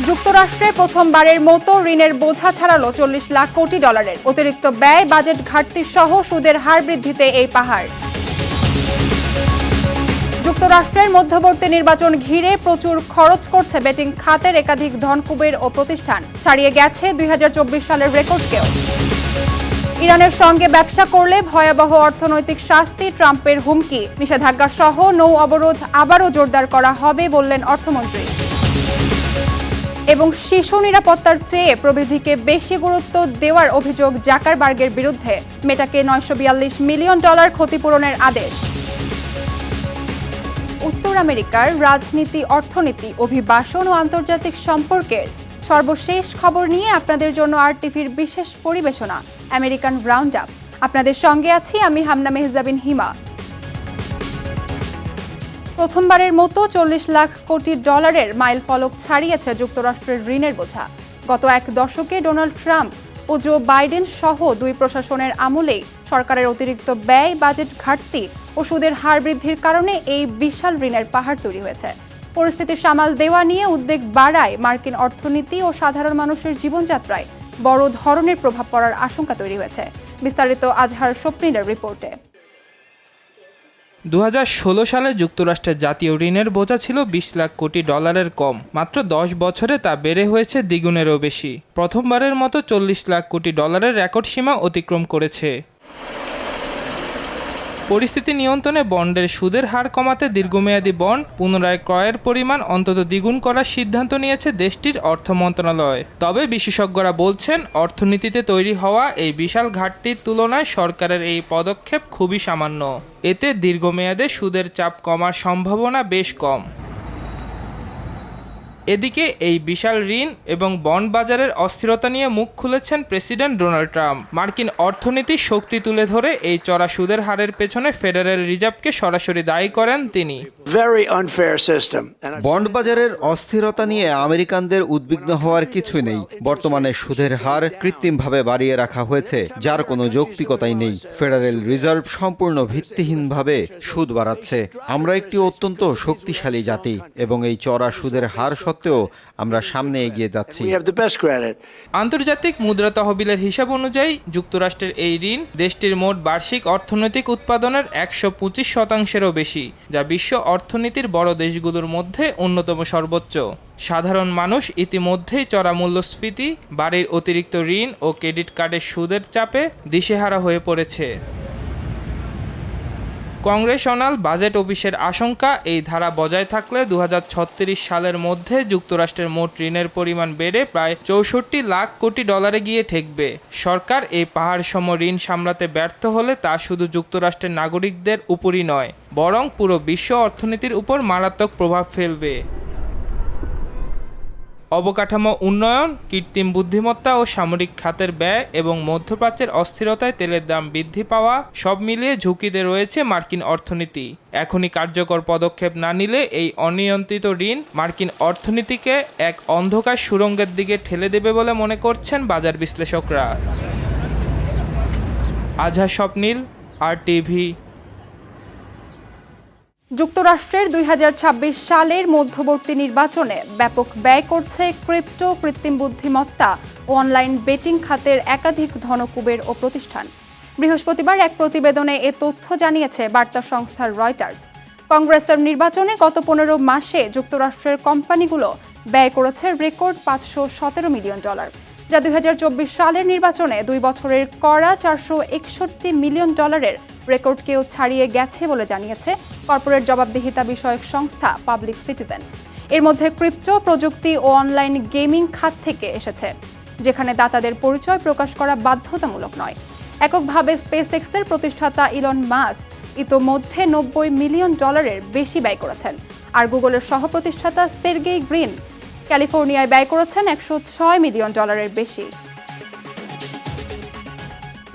যুক্তরাষ্ট্রে প্রথমবারের মতো ঋণের বোঝা ছাড়ালো 40 লাখ কোটি ডলারের। অতিরিক্ত ব্যয়, বাজেট ঘাটতি সহ সুদের হার বৃদ্ধিতে এই পাহাড়। যুক্তরাষ্ট্রের মধ্যবর্তী নির্বাচন ঘিরে প্রচুর খরচ করছে বেটিং খাতের একাধিক ধনকুবের ও প্রতিষ্ঠান। ছাড়িয়ে গেছে 2024 সালের রেকর্ডকেও। ইরানের সঙ্গে ব্যবসা করলে ভয়াবহ অর্থনৈতিক শাস্তি, ট্রাম্পের হুমকি। নিষেধাজ্ঞা সহ নৌ অবরোধ আবারও জোরদার করা হবে বললেন অর্থমন্ত্রী। এবং শিশু নিরাপত্তার চেয়ে প্রবৃদ্ধিকে বেশি গুরুত্ব দেওয়ার অভিযোগ জাকারবার্গের বিরুদ্ধে। মেটাকে $942 মিলিয়ন ক্ষতিপূরণের আদেশ। উত্তর আমেরিকার রাজনীতি, অর্থনীতি, অভিবাসন ও আন্তর্জাতিক সম্পর্কের সর্বশেষ খবর নিয়ে আপনাদের জন্য RTVর বিশেষ পরিবেশনা আমেরিকান রাউন্ড আপ। আপনাদের সঙ্গে আছি আমি হামনা মেহজাবিন হিমা। প্রথমবারের মতো 40 লাখ কোটি ডলারের মাইল ফলক ছাড়িয়েছে যুক্তরাষ্ট্রের ঋণের বোঝা। গত এক দশকে ডোনাল্ড ট্রাম্প ও জো বাইডেন সহ দুই প্রশাসনের আমলেই সরকারের অতিরিক্ত ব্যয়, বাজেট ঘাটতি ও সুদের হার বৃদ্ধির কারণে এই বিশাল ঋণের পাহাড় তৈরি হয়েছে। পরিস্থিতি সামাল দেওয়া নিয়ে উদ্বেগ বাড়ায় মার্কিন অর্থনীতি ও সাধারণ মানুষের জীবনযাত্রায় বড় ধরনের প্রভাব পড়ার আশঙ্কা তৈরি হয়েছে। বিস্তারিত আজহার স্বপ্নিলের রিপোর্টে। 2016 সালে যুক্তরাষ্ট্রের জাতীয় ঋণের বোঝা ছিল 20 লাখ কোটি ডলারের কম। মাত্র 10 বছরে তা বেড়ে হয়েছে দ্বিগুণেরও বেশি। প্রথমবারের মতো 40 লাখ কোটি ডলারের রেকর্ড সীমা অতিক্রম করেছে। পরিস্থিতি নিয়ন্ত্রণে বন্ডের সুদের হার কমাতে দীর্ঘমেয়াদী বন্ড পুনরায় ক্রয়ের পরিমাণ অন্তত দ্বিগুণ করার সিদ্ধান্ত নিয়েছে দেশটির অর্থ মন্ত্রণালয়। তবে বিশেষজ্ঞরা বলছেন, অর্থনীতিতে তৈরি হওয়া এই বিশাল ঘাটতির তুলনায় সরকারের এই পদক্ষেপ খুবই সামান্য। এতে দীর্ঘমেয়াদে সুদের চাপ কমার সম্ভাবনা বেশ কম। এদিকে এই বিশাল ঋণ এবং বন্ড বাজারের অস্থিরতা নিয়ে মুখ খুলেছেন প্রেসিডেন্ট ডোনাল্ড ট্রাম্প। মার্কিন অর্থনীতির শক্তি তুলে ধরে এই চড়া সুদের হারের পেছনে ফেডারেল রিজার্ভকে সরাসরি দায়ী করেন তিনি। বন্ড বাজারের অস্থিরতা নিয়ে আমেরিকানদের উদ্বিগ্ন হওয়ার কিছুই নেই। বর্তমানে সুদের হার কৃত্রিমভাবে বাড়িয়ে রাখা হয়েছে, যার কোনো যৌক্তিকতাই নেই। ফেডারেল রিজার্ভ সম্পূর্ণ ভিত্তিহীনভাবে সুদ বাড়াচ্ছে। আমরা একটি অত্যন্ত শক্তিশালী জাতি এবং এই চড়া সুদের হার সত্ত্বেও আমরা সামনে এগিয়ে যাচ্ছি। আন্তর্জাতিক মুদ্রা তহবিলের হিসাব অনুযায়ী যুক্তরাষ্ট্রের এই ঋণ দেশটির মোট বার্ষিক অর্থনৈতিক উৎপাদনের 125%-এরও বেশি, যা বিশ্ব অর্থনীতির বড় দেশগুলোর মধ্যে অন্যতম সর্বোচ্চ। সাধারণ মানুষ ইতিমধ্যেই চড়া মূল্যস্ফীতি, বাড়ির অতিরিক্ত ঋণ ও ক্রেডিট কার্ডের সুদের চাপে দিশেহারা হয়ে পড়েছে। কংগ্রেশনাল বাজেট অফিসের আশঙ্কা, এই ধারা বজায় থাকলে 2036 সালের মধ্যে যুক্তরাষ্ট্রের মোট ঋণের পরিমাণ বেড়ে প্রায় 64 লাখ কোটি ডলারে গিয়ে ঠেকবে। সরকার এই পাহাড়সম ঋণ সামলাতে ব্যর্থ হলে তা শুধু যুক্তরাষ্ট্রের নাগরিকদের উপরই নয়, বরং পুরো বিশ্ব অর্থনীতির উপর মারাত্মক প্রভাব ফেলবে। অবকাঠামো উন্নয়ন, কৃত্রিম বুদ্ধিমত্তা ও সামরিক খাতের ব্যয় এবং মধ্যপ্রাচ্যের অস্থিরতায় তেলের দাম বৃদ্ধি পাওয়া, সব মিলিয়ে ঝুঁকিতে রয়েছে মার্কিন অর্থনীতি। এখনই কার্যকর পদক্ষেপ না নিলে এই অনিয়ন্ত্রিত ঋণ মার্কিন অর্থনীতিকে এক অন্ধকার সুড়ঙ্গের দিকে ঠেলে দেবে বলে মনে করছেন বাজার বিশ্লেষকরা। আজহার স্বপ্নিল, RTV। যুক্তরাষ্ট্রের 2026 সালের মধ্যবর্তী নির্বাচনে ব্যাপক ব্যয় করছে ক্রিপ্টো, কৃত্রিম বুদ্ধিমত্তা ও অনলাইন বেটিং খাতের একাধিক ধনকুবের ও প্রতিষ্ঠান। বৃহস্পতিবার এক প্রতিবেদনে এ তথ্য জানিয়েছে বার্তা সংস্থা রয়টার্স। কংগ্রেসের নির্বাচনে গত 15 মাসে যুক্তরাষ্ট্রের কোম্পানিগুলো ব্যয় করেছে রেকর্ড $517 মিলিয়ন, যা 2024 সালের নির্বাচনে 2 বছরের করা $461 মিলিয়ন রেকর্ডকেও ছাড়িয়ে গেছে বলে জানিয়েছে কর্পোরেট জবাবদিহিতা বিষয়ক সংস্থা পাবলিক সিটিজেন। এর মধ্যে ক্রিপ্টো, প্রযুক্তি ও অনলাইন গেমিং খাত থেকে এসেছে, যেখানে দাতাদের পরিচয় প্রকাশ করা বাধ্যতামূলক নয়। এককভাবে স্পেসএক্সের প্রতিষ্ঠাতা ইলন মাস্ক ইতোমধ্যে $90 মিলিয়ন বেশি ব্যয় করেছেন, আর গুগলের সহ প্রতিষ্ঠাতা সের্গেই ব্রিন ক্যালিফোর্নিয়ায় ব্যয় করেছেন $106 মিলিয়ন বেশি।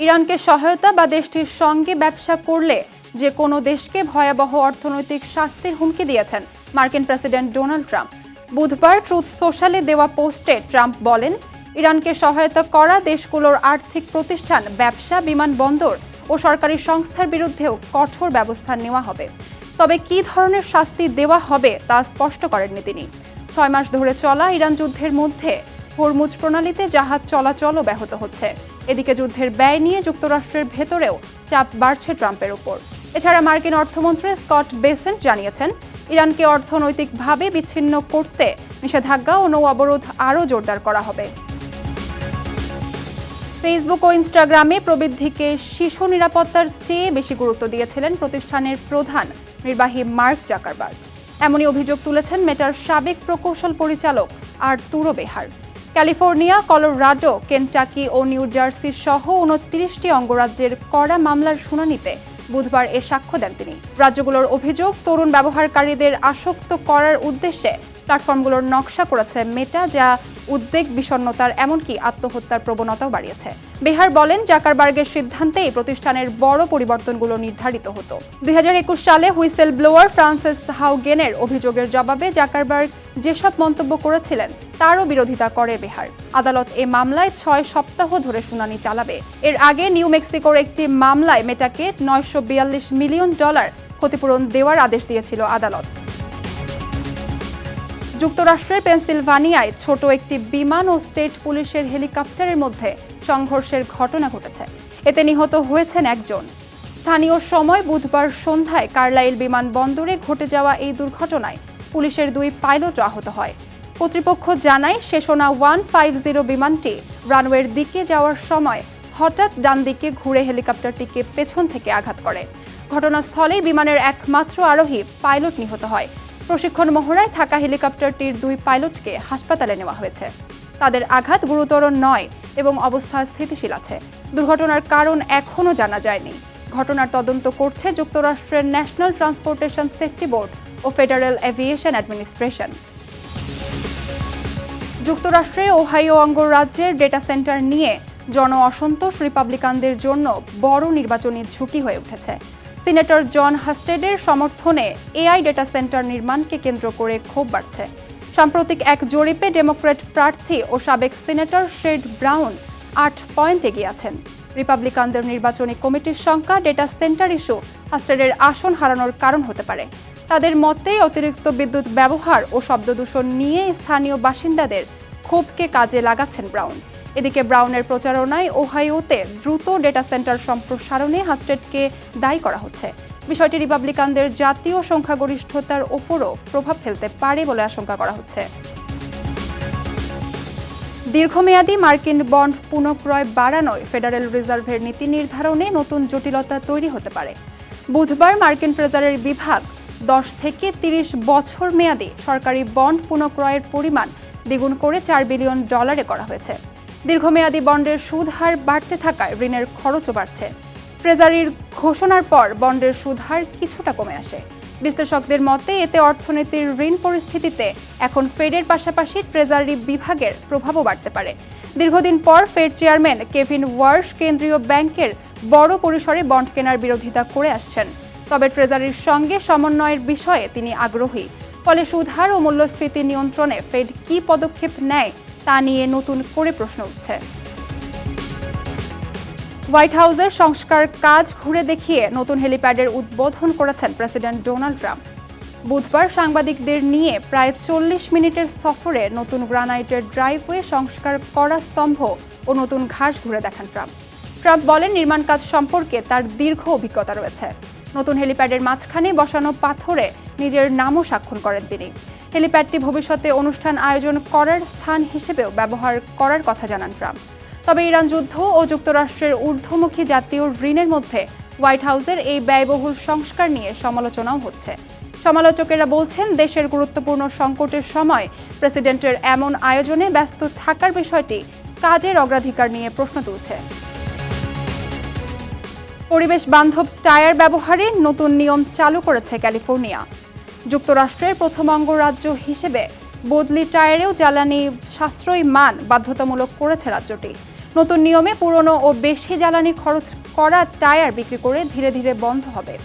ইরানকে সহায়তা বা দেশটির সঙ্গে ব্যবসা করলে যে কোনো দেশকে ভয়াবহ অর্থনৈতিক শাস্তির হুমকি দিয়েছেন মার্কিন প্রেসিডেন্ট ডোনাল্ড ট্রাম্প। বুধবার ট্রুথ সোশ্যালে দেওয়া পোস্টে ট্রাম্প বলেন, ইরানকে সহায়তা করা দেশগুলোর আর্থিক প্রতিষ্ঠান, ব্যবসা, বিমানবন্দর ও সরকারি সংস্থার বিরুদ্ধেও কঠোর ব্যবস্থা নেওয়া হবে। তবে কী ধরনের শাস্তি দেওয়া হবে তা স্পষ্ট করেননি তিনি। 6 মাস ধরে চলা ইরান যুদ্ধের মধ্যে হরমুজ প্রণালীতে জাহাজ চলাচলও ব্যাহত হচ্ছে। এদিকে যুদ্ধের ব্যয় নিয়ে যুক্তরাষ্ট্রের ভেতরেও চাপ বাড়ছে ট্রাম্পের উপর। এছাড়া মার্কিন অর্থমন্ত্রী স্কট বেসেন্ট জানিয়েছেন, ইরানকে অর্থনৈতিকভাবে বিচ্ছিন্ন করতে নিষেধাজ্ঞা ও নৌ অবরোধ আরও জোরদার করা হবে। ফেসবুক ও ইনস্টাগ্রামে প্রবৃদ্ধিকে শিশু নিরাপত্তার চেয়ে বেশি গুরুত্ব দিয়েছিলেন প্রতিষ্ঠানের প্রধান নির্বাহী মার্ক জাকারবার্গ। এমনই অভিযোগ তুলেছেন মেটার সাবেক প্রকৌশল পরিচালক আর্তুরো বেহার। ক্যালিফোর্নিয়া, কলোরাডো, কেন্টাকি ও নিউ জার্সি সহ 29টি অঙ্গরাজ্যের করা মামলার শুনানিতে বুধবার এ সাক্ষ্য দেন তিনি। রাজ্যগুলোর অভিযোগ, তরুণ ব্যবহারকারীদের আসক্ত করার উদ্দেশ্যে প্ল্যাটফর্মগুলোর নকশা করেছে মেটা, যা উদ্বেগ, বিষণ্ণতার এমনকি আত্মহত্যার প্রবণতাও বাড়িয়েছে। বেহার বলেন, জাকারবার্গের সিদ্ধান্তে এই প্রতিষ্ঠানের বড় পরিবর্তনগুলো নির্ধারিত হতো। 2021 সালে হুইসেল ব্লোয়ার ফ্রান্সিস হাউগেনের অভিযোগের জবাবে জাকারবার্গ যেসব মন্তব্য করেছিলেন তারও বিরোধিতা করে বেহার। আদালত এ মামলায় 6 সপ্তাহ ধরে শুনানি চালাবে। এর আগে নিউ মেক্সিকোর একটি মামলায় মেটাকে $942 মিলিয়ন ক্ষতিপূরণ দেওয়ার আদেশ দিয়েছিল আদালত। যুক্তরাষ্ট্রের পেনসিলভানিয়ায় ছোট একটি বিমান ও স্টেট পুলিশের হেলিকপ্টারের মধ্যে সংঘর্ষের ঘটনা ঘটেছে। এতে নিহত হয়েছেন একজন। স্থানীয় সময় বুধবার সন্ধ্যায় কার্লাইল বিমানবন্দরে ঘটে যাওয়া এই দুর্ঘটনায় পুলিশের 2 পাইলটও আহত হয়। কর্তৃপক্ষ জানায়, সেসোনা 150 বিমানটি রানওয়ের দিকে যাওয়ার সময় হঠাৎ ডান দিকে ঘুরে হেলিকপ্টারটিকে পেছন থেকে আঘাত করে। ঘটনাস্থলেই বিমানের একমাত্র আরোহী পাইলট নিহত হয়। প্রশিক্ষণ মহড়ায় থাকা হেলিকপ্টারটির 2 পাইলটকে হাসপাতালে নেওয়া হয়েছে। তাদের আঘাত গুরুতর নয় এবং অবস্থা স্থিতিশীল আছে। দুর্ঘটনার কারণ এখনও জানা যায়নি। ঘটনার তদন্ত করছে যুক্তরাষ্ট্রের ন্যাশনাল ট্রান্সপোর্টেশন সেফটি বোর্ড ও ফেডারেল এভিয়েশন অ্যাডমিনিস্ট্রেশন। যুক্তরাষ্ট্রের ওহাইও অঙ্গরাজ্যের ডেটা সেন্টার নিয়ে জন অসন্তোষ রিপাবলিকানদের জন্য বড় নির্বাচনী ঝুঁকি হয়ে উঠেছে। সিনেটর জন হাস্টেডের সমর্থনে এআই ডেটা সেন্টার নির্মাণকে কেন্দ্র করে ক্ষোভ বাড়ছে। সাম্প্রতিক এক জরিপে ডেমোক্র্যাট প্রার্থী ও সাবেক সিনেটর শেড ব্রাউন 8 পয়েন্ট এগিয়ে আছেন। রিপাবলিকানদের নির্বাচনী কমিটির সংখ্যা ডেটা সেন্টার ইস্যু হাস্টেডের আসন হারানোর কারণ হতে পারে। তাদের মতে, অতিরিক্ত বিদ্যুৎ ব্যবহার ও শব্দদূষণ নিয়ে স্থানীয় বাসিন্দাদের ক্ষোভকে কাজে লাগাচ্ছেন ব্রাউন। এদিকে ব্রাউনের প্রচারণায় ওহাইওতে দ্রুত ডেটা সেন্টার সম্প্রসারণে হাস্টেডকে দায়ী করা হচ্ছে। বিষয়টি রিপাবলিকানদের জাতীয় সংখ্যাগরিষ্ঠতার ওপরও প্রভাব ফেলতে পারে বলে আশঙ্কা করা হচ্ছে। দীর্ঘমেয়াদী মার্কিন বন্ড পুনঃক্রয় বাড়ানোয় ফেডারেল রিজার্ভের নীতি নির্ধারণে নতুন জটিলতা তৈরি হতে পারে। বুধবার মার্কিন ট্রেজারির বিভাগ 10 থেকে 30 বছর মেয়াদী সরকারি বন্ড পুনঃক্রয়ের পরিমাণ দ্বিগুণ করে $4 বিলিয়ন করা হয়েছে। দীর্ঘমেয়াদী বন্ডের সুদ হার বাড়তে থাকায় ঋণের খরচও বাড়ছে। ট্রেজারির ঘোষণার পর বন্ডের সুদ হার কিছুটা কমে আসে। বিশ্লেষকদের মতে, এতে অর্থনীতির ঋণ পরিস্থিতিতে এখন ফেডের পাশাপাশি ট্রেজারি বিভাগের প্রভাবও বাড়তে পারে। দীর্ঘদিন পর ফেড চেয়ারম্যান কেভিন ওয়ার্শ কেন্দ্রীয় ব্যাংকের বড় পরিসরে বন্ড কেনার বিরোধিতা করে আসছেন। তবে ট্রেজারির সঙ্গে সমন্বয়ের বিষয়ে তিনি আগ্রহী। ফলে সুদহার ও মূল্যস্ফীতি নিয়ন্ত্রণে ফেড কী পদক্ষেপ নেয় তা নিয়ে নতুন করে প্রশ্ন উঠছে। হোয়াইট হাউসের সংস্কার কাজ ঘুরে দেখিয়ে নতুন হেলিপ্যাডের উদ্বোধন করেছেন প্রেসিডেন্ট ডোনাল্ড ট্রাম্প। বুধবার সাংবাদিকদের নিয়ে প্রায় 40 মিনিটের সফরে নতুন গ্রানাইটের ড্রাইভওয়ে, সংস্কার করা স্তম্ভ ও নতুন ঘাস ঘুরে দেখান ট্রাম্প। ট্রাম্প বলেন, নির্মাণ কাজ সম্পর্কে তার দীর্ঘ অভিজ্ঞতা রয়েছে। নতুন হেলিপ্যাডের মাঝখানে বসানো পাথরে নিজের নামও স্বাক্ষর করেন তিনি। হেলিপ্যাডটি ভবিষ্যতে অনুষ্ঠান আয়োজন করার স্থান হিসেবেও ব্যবহার করার কথা জানান ট্রাম্প। তবে ইরান যুদ্ধ ও যুক্তরাষ্ট্রের ঊর্ধ্বমুখী জাতীয় ঋণের মধ্যে হোয়াইট হাউসের এই ব্যয়বহুল সংস্কার নিয়ে সমালোচনাও হচ্ছে। সমালোচকেরা বলছেন, দেশের গুরুত্বপূর্ণ সংকটের সময় প্রেসিডেন্টের এমন আয়োজনে ব্যস্ত থাকার বিষয়টি কাজের অগ্রাধিকার নিয়ে প্রশ্ন তুলছে। পরিবেশ বান্ধব টায়ার ব্যবহারে নতুন নিয়ম চালু করেছে ক্যালিফোর্নিয়া। যুক্তরাষ্ট্রের প্রথম অঙ্গরাজ্য হিসেবে বদলি টায়ারেও জ্বালানি সাশ্রয়ী মান বাধ্যতামূলক করেছে রাজ্যটি। নতুন নিয়মে পুরনো ও বেশি জ্বালানি খরচ করা টায়ার বিক্রি করে ধীরে ধীরে বন্ধ হবে।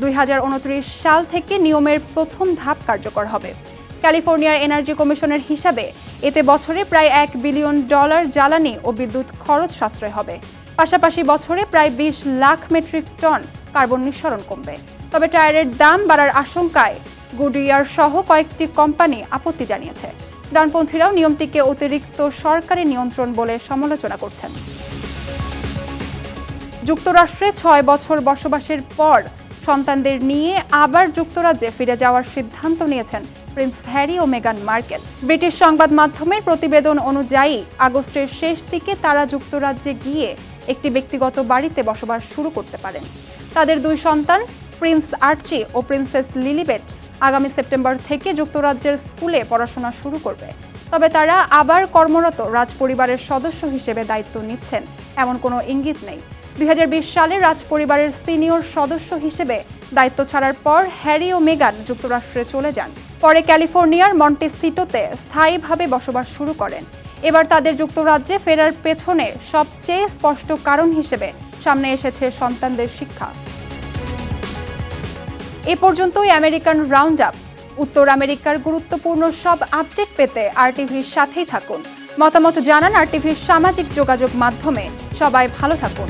2029 সাল থেকে নিয়মের প্রথম ধাপ কার্যকর হবে। ক্যালিফোর্নিয়ার এনার্জি কমিশনের হিসাবে এতে বছরে প্রায় $1 বিলিয়ন জ্বালানি ও বিদ্যুৎ খরচ সাশ্রয় হবে। পাশাপাশি বছরে প্রায় 20 লাখ মেট্রিক টন কার্বন নিঃসরণ কমবে। তবে টায়ারের দাম বাড়ার আশঙ্কায় গুডইয়ার সহ কয়েকটি কোম্পানি আপত্তি জানিয়েছে। ডানপন্থীরাও নিয়মটিকে অতিরিক্ত সরকারি নিয়ন্ত্রণ বলে সমালোচনা করছেন। যুক্তরাষ্ট্রে 6 বছর বসবাসের পর সন্তানদের নিয়ে আবার যুক্তরাজ্যে ফিরে যাওয়ার সিদ্ধান্ত নিয়েছেন প্রিন্স হ্যারি ও মেগান মার্কেল। ব্রিটিশ সংবাদ মাধ্যমের প্রতিবেদন অনুযায়ী আগস্টের শেষ দিকে তারা যুক্তরাজ্যে গিয়ে একটি ব্যক্তিগত বাড়িতে বসবাস শুরু করতে পারেন। তাদের 2 সন্তান প্রিন্স আর্চি ও প্রিন্সেস লিলিবেট আগামী সেপ্টেম্বর থেকে যুক্তরাজ্যের স্কুলে পড়াশোনা শুরু করবে। তবে তারা আবার কর্মরত রাজপরিবারের সদস্য হিসেবে দায়িত্ব নিচ্ছেন এমন কোনো ইঙ্গিত নেই। 2020 সালে রাজপরিবারের সিনিয়র সদস্য হিসেবে দায়িত্ব ছাড়ার পর হ্যারি ও মেগান যুক্তরাষ্ট্রে চলে যান। পরে ক্যালিফোর্নিয়ার মন্টেসিটোতে স্থায়ীভাবে বসবাস শুরু করেন। এবার তাদের যুক্তরাজ্যে ফেরার পেছনে সবচেয়ে স্পষ্ট কারণ হিসেবে সামনে এসেছে সন্তানদের শিক্ষা। এ পর্যন্তই আমেরিকান রাউন্ড আপ। উত্তর আমেরিকার গুরুত্বপূর্ণ সব আপডেট পেতে আরটিভির সাথেই থাকুন। মতামত জানান আরটিভির সামাজিক যোগাযোগ মাধ্যমে। সবাই ভালো থাকুন।